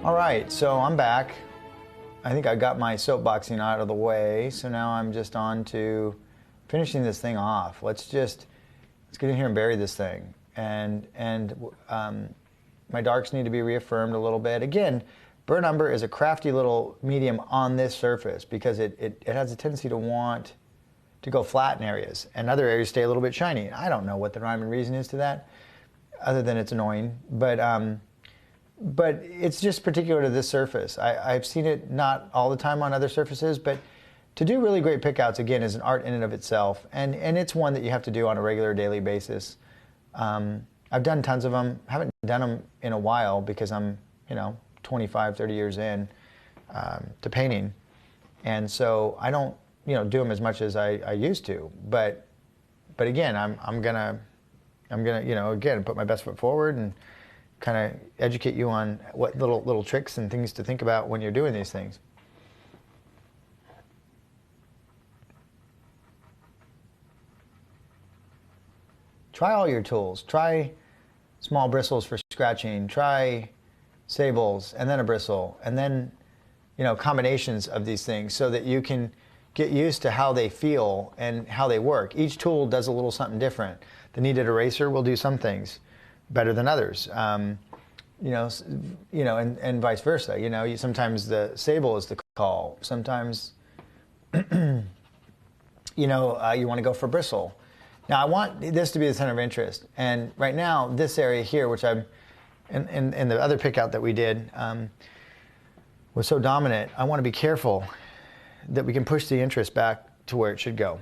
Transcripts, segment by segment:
All right, so I'm back. I think I got my soapboxing out of the way, so now I'm just on to finishing this thing off. Let's get in here and bury this thing. And my darks need to be reaffirmed a little bit. Again, burnt umber is a crafty little medium on this surface because it has a tendency to want to go flat in areas, and other areas stay a little bit shiny. I don't know what the rhyme and reason is to that, other than it's annoying. But it's just particular to this surface. I've seen it not all the time on other surfaces, but to do really great pickouts, again, is an art in and of itself. And it's one that you have to do on a regular daily basis. I've done tons of them. Haven't done them in a while because I'm, 25, 30 years in to painting. And so I don't, do them as much as I used to. But again, I'm gonna, again, put my best foot forward and kind of educate you on what little tricks and things to think about when you're doing these things. Try all your tools. Try small bristles for scratching. Try sables and then a bristle and then combinations of these things so that you can get used to how they feel and how they work. Each tool does a little something different. The kneaded eraser will do some things better than others, and vice versa. Sometimes the sable is the call. Sometimes, you want to go for bristle. Now, I want this to be the center of interest, and right now, this area here, which I'm in the other pick out that we did, was so dominant. I want to be careful that we can push the interest back to where it should go.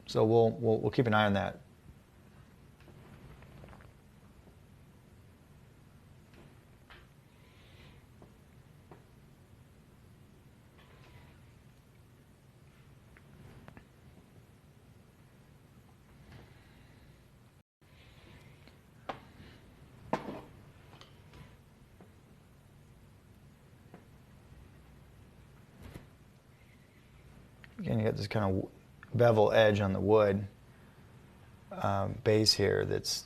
So we'll keep an eye on that. Again, you got this kind of bevel edge on the wood base here that's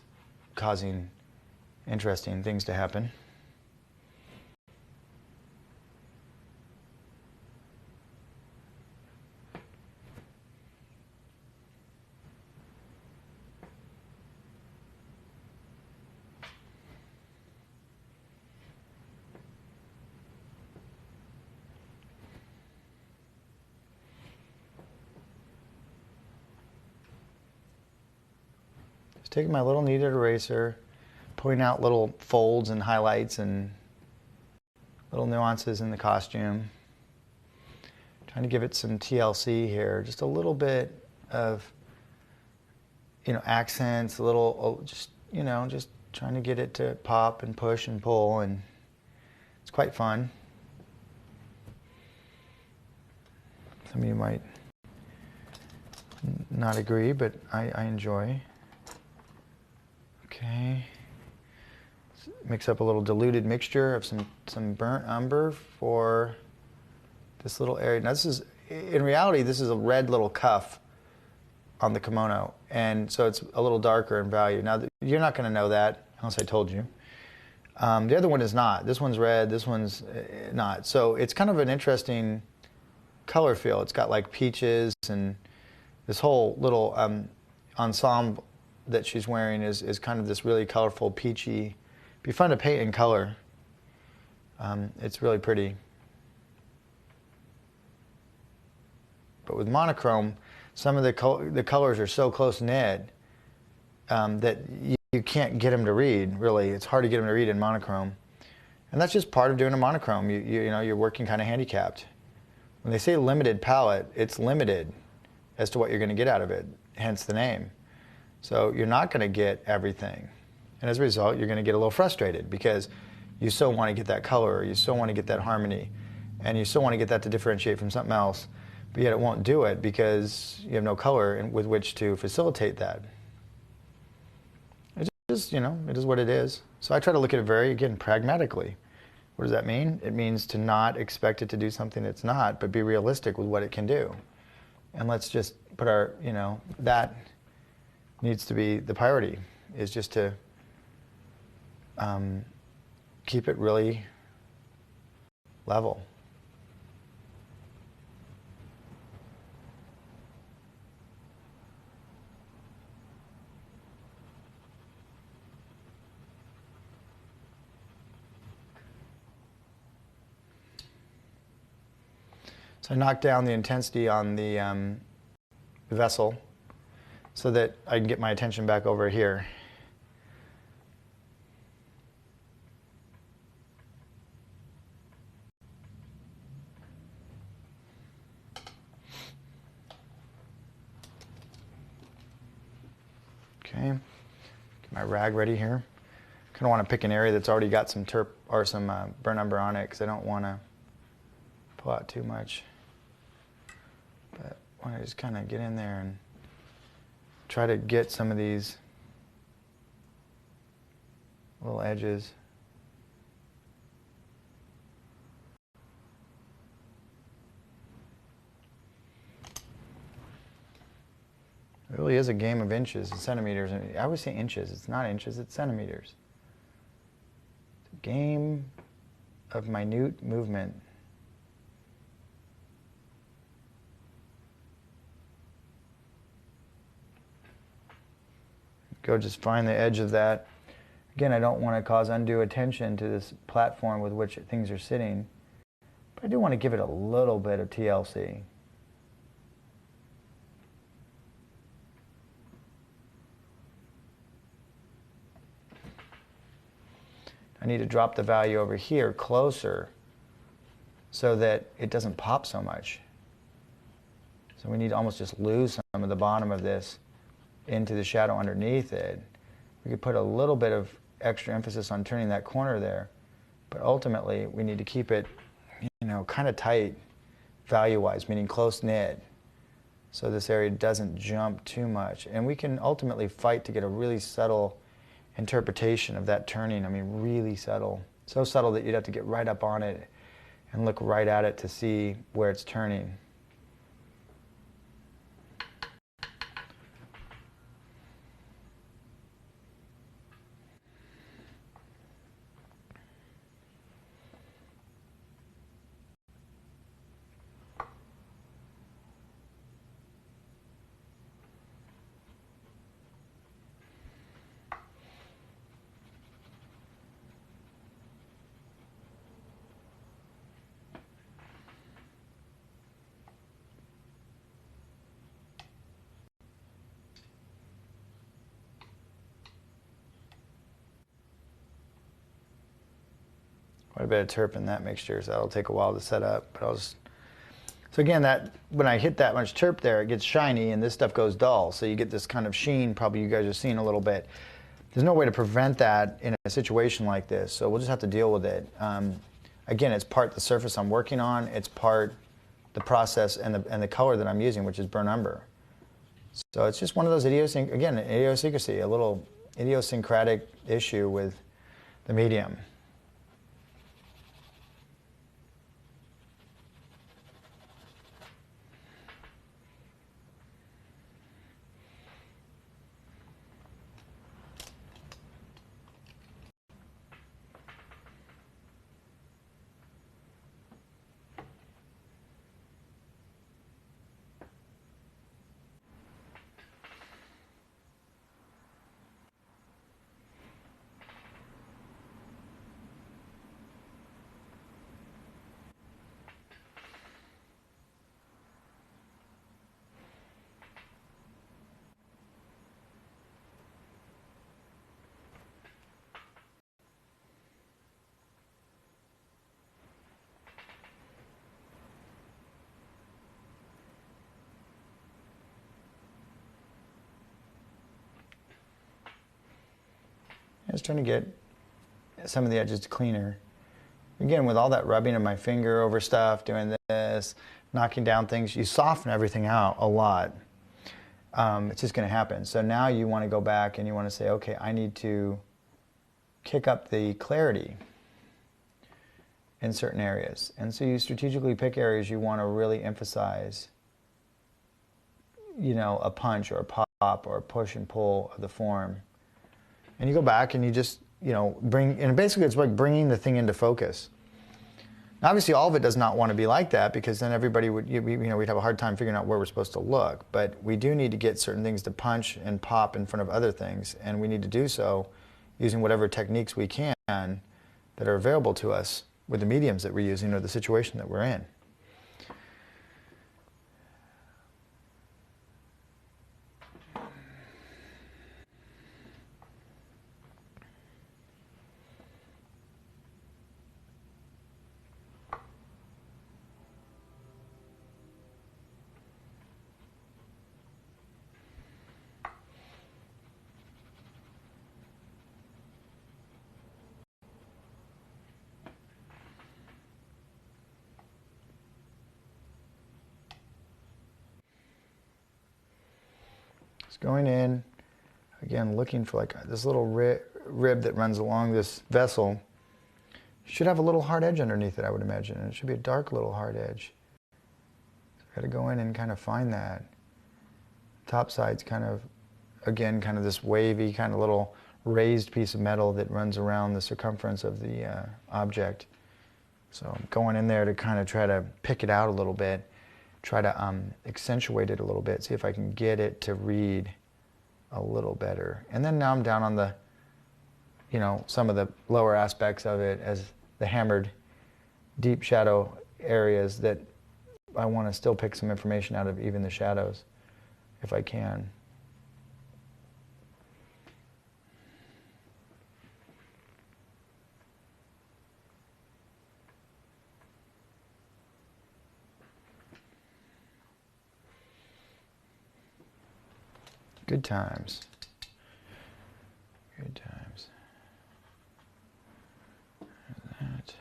causing interesting things to happen. Taking my little kneaded eraser, pointing out little folds and highlights and little nuances in the costume. Trying to give it some TLC here, just a little bit of, accents, a little, just trying to get it to pop and push and pull, and it's quite fun. Some of you might not agree, but I enjoy. Okay, mix up a little diluted mixture of some burnt umber for this little area. Now this is, in reality, this is a red little cuff on the kimono, and so it's a little darker in value. Now you're not going to know that unless I told you. The other one is not. This one's red, this one's not. So it's kind of an interesting color feel. It's got like peaches, and this whole little ensemble that she's wearing is kind of this really colorful, peachy. Be fun to paint in color. It's really pretty. But with monochrome, some of the colors are so close knit that you can't get them to read. Really, it's hard to get them to read in monochrome, and that's just part of doing a monochrome. You're working kind of handicapped. When they say limited palette, it's limited as to what you're going to get out of it. Hence the name. So you're not going to get everything. And as a result, you're going to get a little frustrated because you so want to get that color, or you so want to get that harmony, and you so want to get that to differentiate from something else, but yet it won't do it because you have no color with which to facilitate that. It's just, it is what it is. So I try to look at it very, again, pragmatically. What does that mean? It means to not expect it to do something it's not, but be realistic with what it can do. And let's just put our, that needs to be the priority, is just to keep it really level. So I knocked down the intensity on the vessel so that I can get my attention back over here. Okay, get my rag ready here. Kind of want to pick an area that's already got some terp or some burn umber on it because I don't want to pull out too much. But I want to just kind of get in there and try to get some of these little edges. It really is a game of inches and centimeters. I always say inches. It's not inches, it's centimeters. It's a game of minute movement. Go just find the edge of that. Again, I don't want to cause undue attention to this platform with which things are sitting, but I do want to give it a little bit of TLC. I need to drop the value over here closer so that it doesn't pop so much. So we need to almost just lose some of the bottom of this into the shadow underneath it. We could put a little bit of extra emphasis on turning that corner there, but ultimately we need to keep it, you know, kind of tight value-wise, meaning close-knit, so this area doesn't jump too much. And we can ultimately fight to get a really subtle interpretation of that turning. I mean, really subtle. So subtle that you'd have to get right up on it and look right at it to see where it's turning. Quite a bit of terp in that mixture, so that'll take a while to set up. But I'll just, so again, that when I hit that much terp there, it gets shiny and this stuff goes dull. So you get this kind of sheen, probably you guys are seeing a little bit. There's no way to prevent that in a situation like this, so we'll just have to deal with it. Again, it's part the surface I'm working on, it's part the process and the color that I'm using, which is burnt umber. So it's just one of those idiosyncrasy, a little idiosyncratic issue with the medium. I was trying to get some of the edges cleaner. Again, with all that rubbing of my finger over stuff, doing this, knocking down things, you soften everything out a lot. It's just going to happen. So now you want to go back and you want to say, okay, I need to kick up the clarity in certain areas. And so you strategically pick areas you want to really emphasize, you know, a punch or a pop or a push and pull of the form. And you go back and you just, and basically it's like bringing the thing into focus. Now, obviously, all of it does not want to be like that, because then everybody would, we'd have a hard time figuring out where we're supposed to look. But we do need to get certain things to punch and pop in front of other things, and we need to do so using whatever techniques we can that are available to us with the mediums that we're using or the situation that we're in. Going in, again, looking for like this little rib that runs along this vessel. Should have a little hard edge underneath it, I would imagine, and it should be a dark little hard edge. So I've got to go in and kind of find that. Top side's kind of, again, kind of this wavy, kind of little raised piece of metal that runs around the circumference of the object. So I'm going in there to kind of try to pick it out a little bit. Try to accentuate it a little bit, see if I can get it to read a little better. And then now I'm down on the, some of the lower aspects of it as the hammered deep shadow areas that I want to still pick some information out of, even the shadows, if I can. Good times. Good times. That.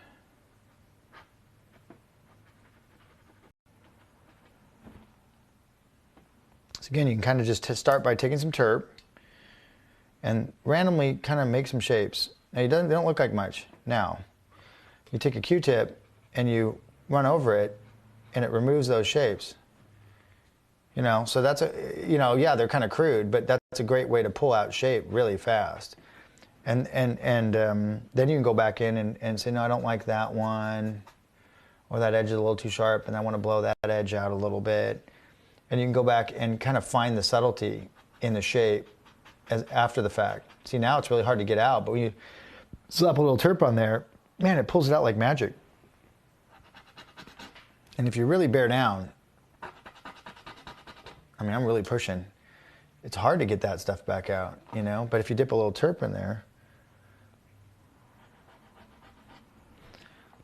So again, you can kind of just start by taking some terp and randomly kind of make some shapes. Now, they don't look like much. Now, you take a Q-tip and you run over it, and it removes those shapes. So that's yeah, they're kind of crude, but that's a great way to pull out shape really fast. And then you can go back in and say, no, I don't like that one, or that edge is a little too sharp, and I want to blow that edge out a little bit. And you can go back and kind of find the subtlety in the shape after the fact. See, now it's really hard to get out, but when you slap a little terp on there, man, it pulls it out like magic. And if you really bear down, I'm really pushing. It's hard to get that stuff back out, but if you dip a little terp in there,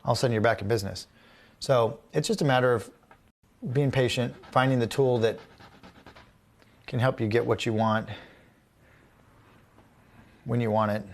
all of a sudden you're back in business. So it's just a matter of being patient, finding the tool that can help you get what you want when you want it.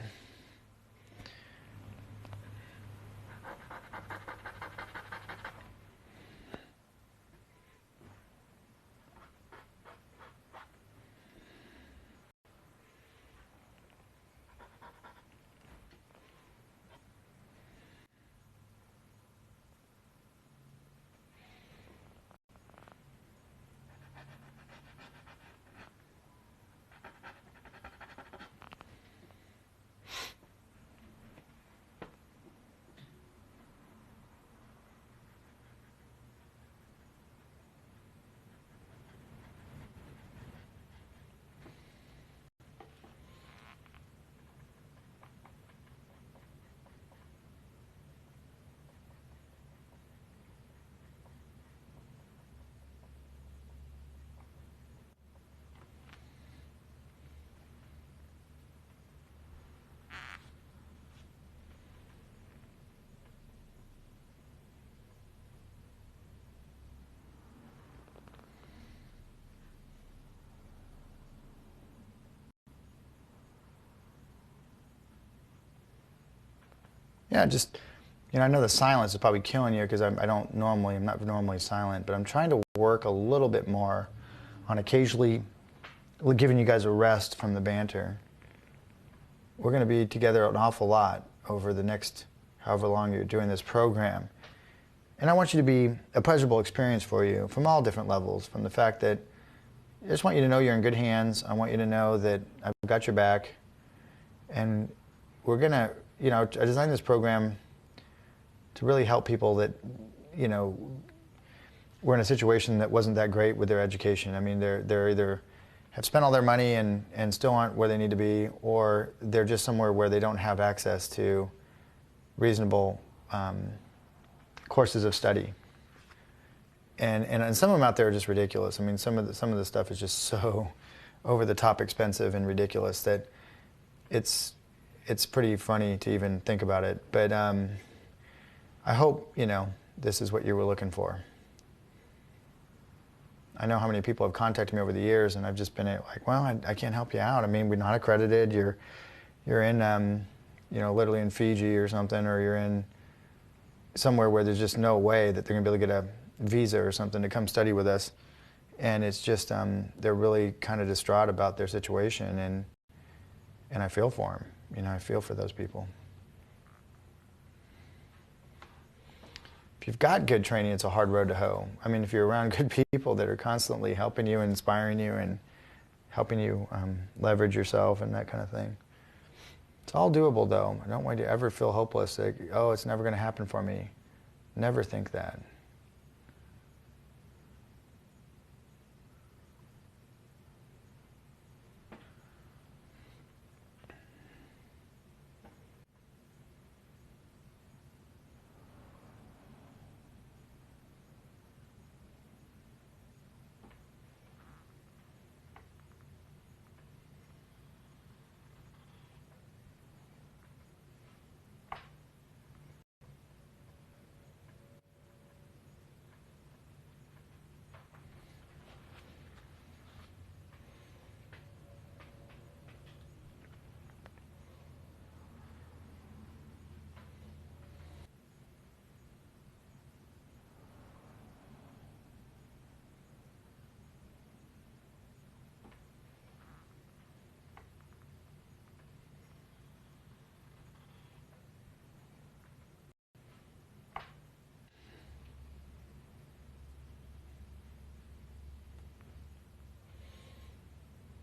Yeah, just, I know the silence is probably killing you because I'm not normally silent, but I'm trying to work a little bit more on occasionally giving you guys a rest from the banter. We're going to be together an awful lot over the next however long you're doing this program. And I want you to be a pleasurable experience for you from all different levels, from the fact that I just want you to know you're in good hands. I want you to know that I've got your back. And we're gonna, I designed this program to really help people that, were in a situation that wasn't that great with their education. I mean, they're either have spent all their money and still aren't where they need to be, or they're just somewhere where they don't have access to reasonable courses of study. And some of them out there are just ridiculous. I mean, some of the stuff is just so over the top expensive and ridiculous that it's pretty funny to even think about it. But I hope this is what you were looking for. I know how many people have contacted me over the years, and I've just been like, well, I can't help you out. I mean, we're not accredited. You're in literally in Fiji or something, or you're in somewhere where there's just no way that they're gonna be able to get a visa or something to come study with us. And it's just they're really kind of distraught about their situation, and I feel for them. I feel for those people. If you've got good training, it's a hard road to hoe. I mean, if you're around good people that are constantly helping you and inspiring you and helping you leverage yourself and that kind of thing. It's all doable, though. I don't want you to ever feel hopeless, like, oh, it's never going to happen for me. Never think that.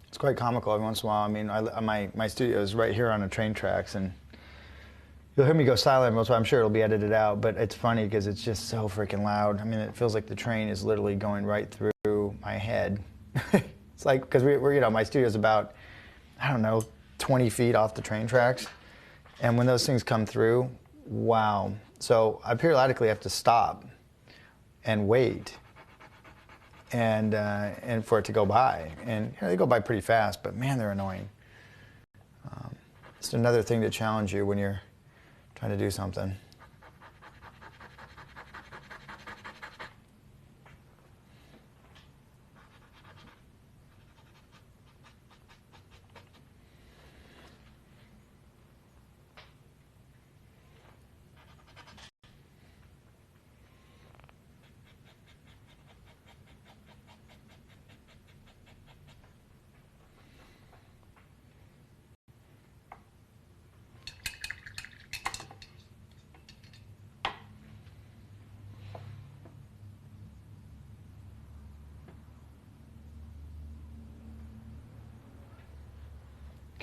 It's quite comical every once in a while. I mean, my studio is right here on the train tracks, and you'll hear me go silent most of the time. I'm sure it'll be edited out, but it's funny because it's just so freaking loud. I mean, it feels like the train is literally going right through my head. It's like, because we're my studio's about, 20 feet off the train tracks, and when those things come through, wow. So I periodically have to stop and wait. And for it to go by, and they go by pretty fast, but man, they're annoying. It's another thing to challenge you when you're trying to do something.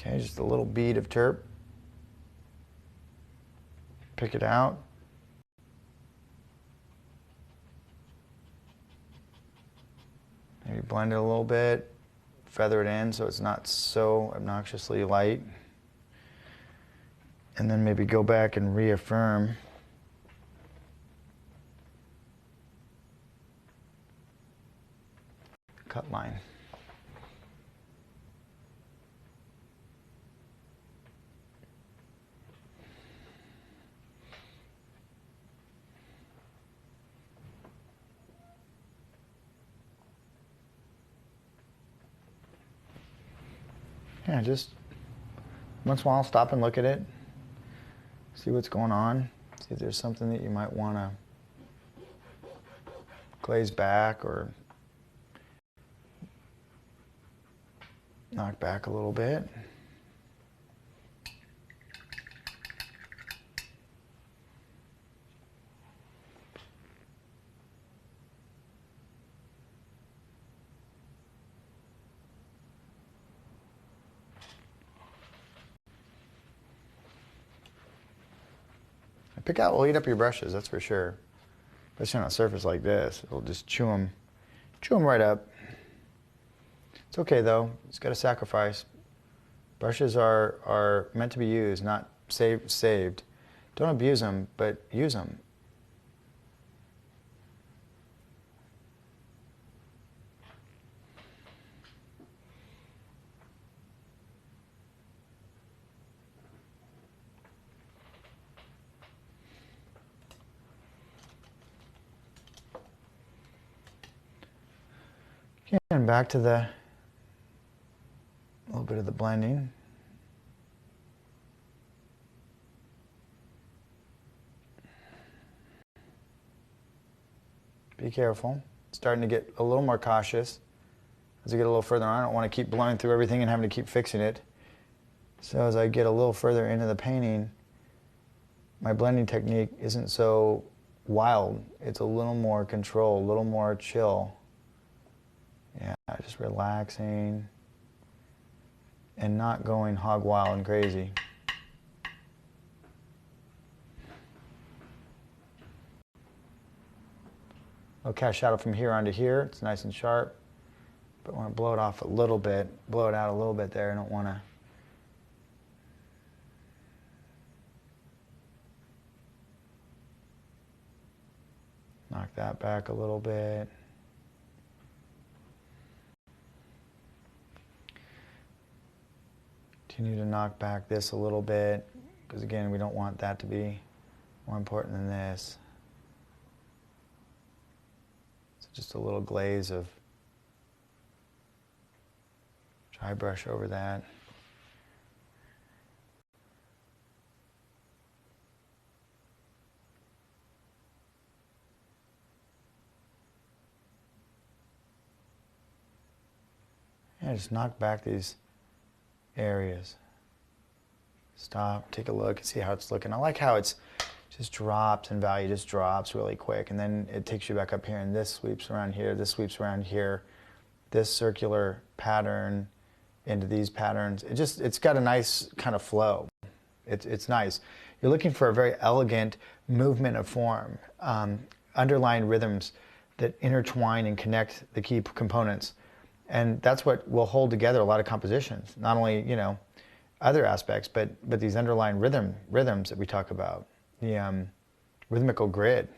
Okay, just a little bead of terp. Pick it out. Maybe blend it a little bit, feather it in so it's not so obnoxiously light. And then maybe go back and reaffirm. Cut line. Yeah, just once in a while stop and look at it, see what's going on, see if there's something that you might want to glaze back or knock back a little bit. Pick out will eat up your brushes, that's for sure. Especially on a surface like this, it'll just chew them right up. It's okay though, it's got a sacrifice. Brushes are meant to be used, not saved. Don't abuse them, but use them. And back to the little bit of the blending. Be careful. Starting to get a little more cautious as I get a little further on. I don't want to keep blowing through everything and having to keep fixing it. So as I get a little further into the painting, my blending technique isn't so wild. It's a little more controlled, a little more chill. Yeah, just relaxing and not going hog wild and crazy. I'll cast shadow from here onto here. It's nice and sharp, but I want to blow it off a little bit, blow it out a little bit there. I don't want to knock that back a little bit. Continue to knock back this a little bit, because again, we don't want that to be more important than this. So just a little glaze of dry brush over that. Yeah, just knock back these areas. Stop, take a look and see how it's looking. I like how it's just drops in value, just drops really quick, and then it takes you back up here, and this sweeps around here, this sweeps around here, this circular pattern into these patterns. It's got a nice kind of flow. It's nice. You're looking for a very elegant movement of form, underlying rhythms that intertwine and connect the key components. And that's what will hold together a lot of compositions. Not only, other aspects, but these underlying rhythms that we talk about. The rhythmical grid.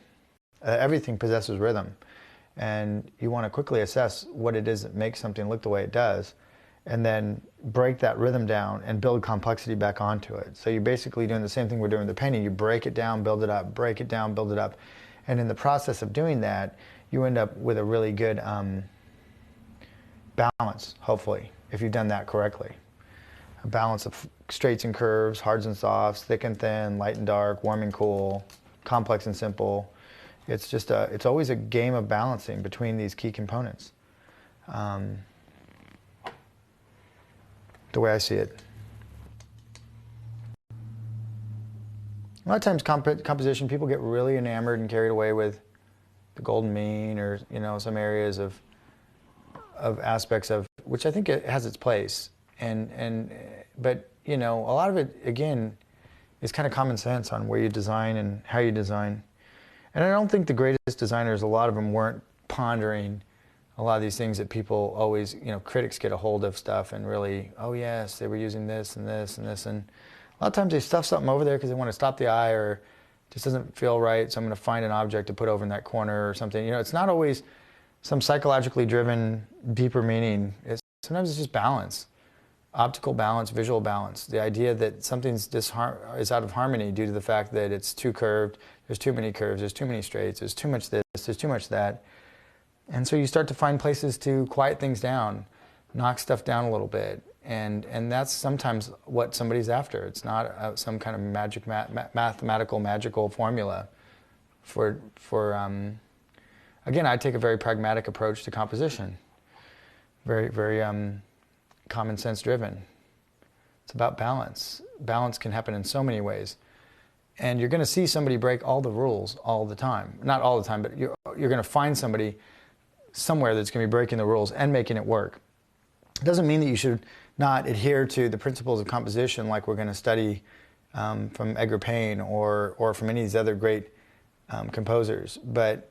Everything possesses rhythm. And you want to quickly assess what it is that makes something look the way it does, and then break that rhythm down and build complexity back onto it. So you're basically doing the same thing we're doing with the painting. You break it down, build it up, break it down, build it up. And in the process of doing that, you end up with a really good balance, hopefully, if you've done that correctly. A balance of straights and curves, hards and softs, thick and thin, light and dark, warm and cool, complex and simple. It's always a game of balancing between these key components. The way I see it. A lot of times composition, people get really enamored and carried away with the golden mean, or some areas of aspects of, which I think it has its place, but a lot of it again is kind of common sense on where you design and how you design. And I don't think the greatest designers, a lot of them weren't pondering a lot of these things that people always, critics get a hold of stuff and really, oh yes, they were using this and this and this, and a lot of times they stuff something over there because they want to stop the eye, or it just doesn't feel right, so I'm going to find an object to put over in that corner or something. It's not always some psychologically driven, deeper meaning. Sometimes it's just balance, optical balance, visual balance. The idea that something's is out of harmony due to the fact that it's too curved, there's too many curves, there's too many straights, there's too much this, there's too much that. And so you start to find places to quiet things down, knock stuff down a little bit. And that's sometimes what somebody's after. It's not some kind of mathematical, magical formula again, I take a very pragmatic approach to composition. Very, very common sense driven. It's about balance. Balance can happen in so many ways. And you're going to see somebody break all the rules all the time. Not all the time, but you're going to find somebody somewhere that's going to be breaking the rules and making it work. It doesn't mean that you should not adhere to the principles of composition like we're going to study from Edgar Payne or from any of these other great composers. But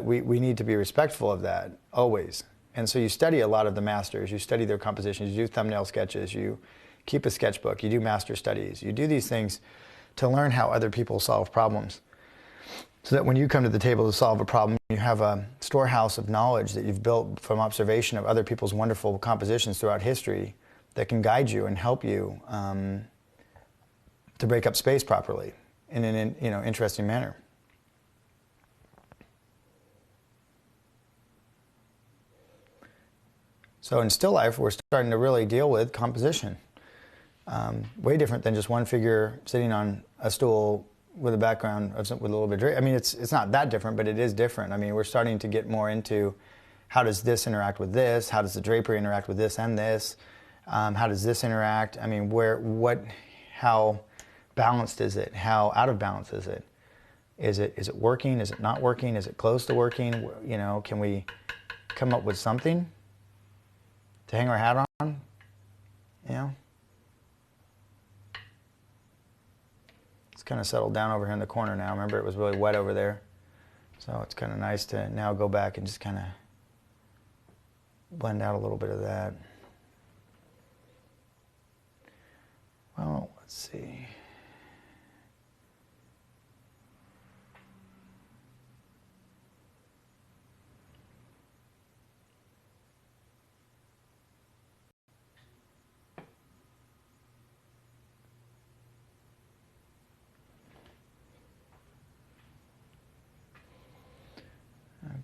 we need to be respectful of that always. And so you study a lot of the masters, you study their compositions, you do thumbnail sketches, you keep a sketchbook, you do master studies, you do these things to learn how other people solve problems. So that when you come to the table to solve a problem, you have a storehouse of knowledge that you've built from observation of other people's wonderful compositions throughout history that can guide you and help you to break up space properly in an interesting manner. So in still life, we're starting to really deal with composition. Way different than just one figure sitting on a stool with a background with a little bit of drape. I mean, it's not that different, but it is different. I mean, we're starting to get more into how does this interact with this? How does the drapery interact with this and this? How does this interact? I mean, how balanced is it? How out of balance is it? Is it working? Is it not working? Is it close to working? You know, can we come up with something to hang our hat on? You know? It's kind of settled down over here in the corner now. Remember, it was really wet over there. So it's kind of nice to now go back and just kind of blend out a little bit of that. Well, let's see.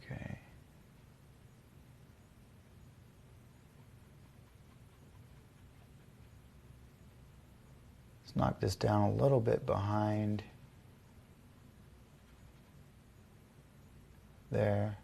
Okay. Let's knock this down a little bit behind there.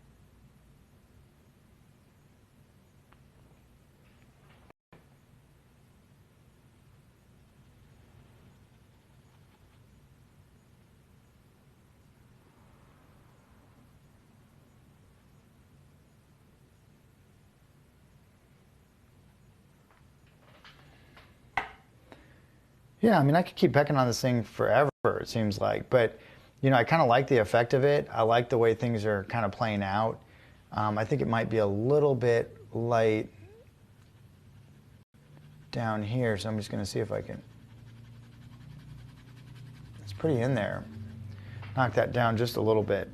Yeah, I mean, I could keep pecking on this thing forever, it seems like. But, you know, I kind of like the effect of it. I like the way things are kind of playing out. I think it might be a little bit light down here, so I'm just going to see if I can. It's pretty in there. Knock that down just a little bit.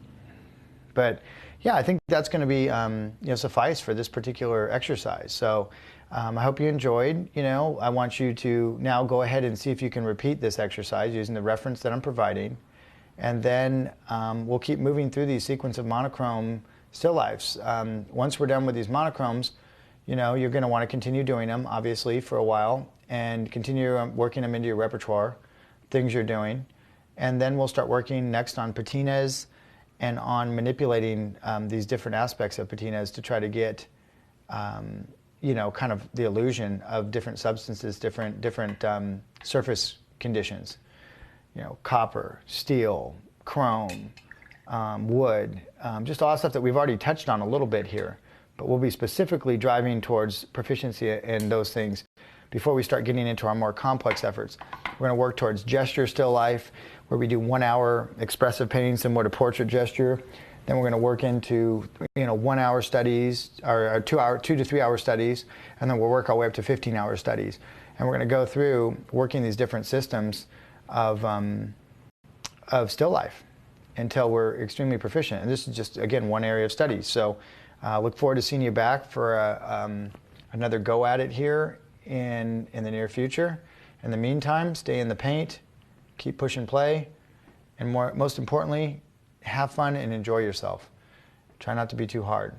But, yeah, I think that's going to be, suffice for this particular exercise. So I hope you enjoyed. You know, I want you to now go ahead and see if you can repeat this exercise using the reference that I'm providing. And then we'll keep moving through these sequence of monochrome still lifes. Once we're done with these monochromes, you know, you're going to want to continue doing them, obviously, for a while, and continue working them into your repertoire, things you're doing. And then we'll start working next on patinas and on manipulating these different aspects of patinas to try to get kind of the illusion of different substances, different surface conditions. You know, copper, steel, chrome, wood, just all that stuff that we've already touched on a little bit here. But we'll be specifically driving towards proficiency in those things before we start getting into our more complex efforts. We're going to work towards gesture still life, where we do 1 hour expressive painting similar to portrait gesture. Then we're going to work into 1 hour studies or 2 to 3 hour studies, and then we'll work our way up to 15-hour studies. And we're going to go through working these different systems of still life until we're extremely proficient. And this is just, again, one area of studies. So look forward to seeing you back for another go at it here in the near future. In the meantime, stay in the paint, keep pushing play, and most importantly, have fun and enjoy yourself. Try not to be too hard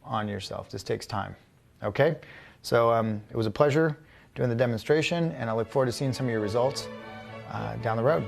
on yourself. This takes time. Okay? So it was a pleasure doing the demonstration, and I look forward to seeing some of your results down the road.